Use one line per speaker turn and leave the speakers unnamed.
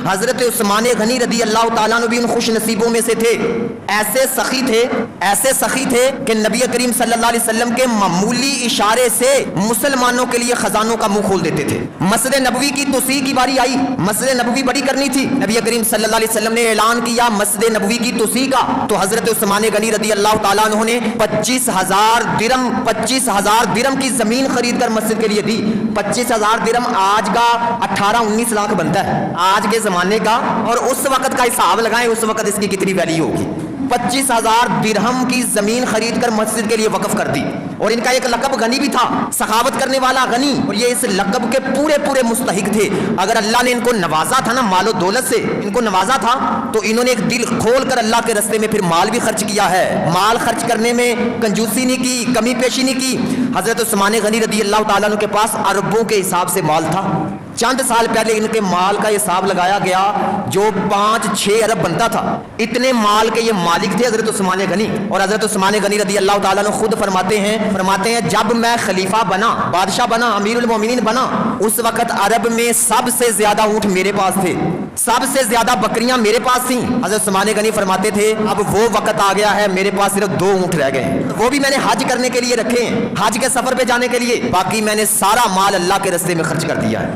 حضرت عثمان غنی رضی اللہ تعالیٰ عنہ بھی ان خوش نصیبوں میں سے تھے. ایسے سخی تھے کہ نبی کریم صلی اللہ علیہ وسلم کے معمولی اشارے سے مسلمانوں کے لیے خزانوں کا منہ کھول دیتے تھے. مسجد نبوی کی توسیع کی باری آئی, مسجد نبوی بڑی کرنی تھی. نبی کریم صلی اللہ علیہ وسلم نے اعلان کیا مسجد نبوی کی توسیع کا, تو حضرت عثمان غنی رضی اللہ تعالیٰ عنہ نے 25,000 درم کی زمین خرید کر مسجد کے لیے دی. 25,000 درم آج کا 18-19 لاکھ بنتا ہے آج کے زمانے کا, اور اس وقت کا حساب لگائیں اس وقت اس کی کتنی ویلیو ہوگی. 25,000 درہم کی زمین خرید کر مسجد کے لیے وقف کر دی. اور ان کا ایک لقب غنی بھی تھا, سخاوت کرنے والا غنی, اور یہ اس لقب کے پورے مستحق تھے. اگر اللہ نے ان کو نوازا تھا نا مال و دولت سے, ان کو نوازا تھا, تو انہوں نے ایک دل کھول کر اللہ کے راستے میں پھر مال بھی خرچ کیا ہے. مال خرچ کرنے میں کنجوسی نہیں کی, کمی پیشی نہیں کی. حضرت عثمان غنی رضی اللہ تعالیٰ عنہ کے پاس اربوں کے حساب سے مال تھا. چند سال پہلے ان کے مال کا حساب لگایا گیا جو 5-6 ارب بنتا تھا. اتنے مال کے یہ مالک تھے حضرت عثمان غنی. اور حضرت عثمان غنی رضی اللہ تعالیٰ عنہ خود فرماتے ہیں جب میں خلیفہ بنا, بادشاہ بنا, امیر المومنین بنا, اس وقت عرب میں سب سے زیادہ اونٹ میرے پاس تھے, سب سے زیادہ بکریاں میرے پاس تھیں. حضرت عثمان غنی فرماتے تھے اب وہ وقت آ گیا ہے, میرے پاس صرف 2 اونٹ رہ گئے, وہ بھی میں نے حج کرنے کے لیے رکھے ہیں, حج کے سفر پہ جانے کے لیے. باقی میں نے سارا مال اللہ کے راستے میں خرچ کر دیا ہے.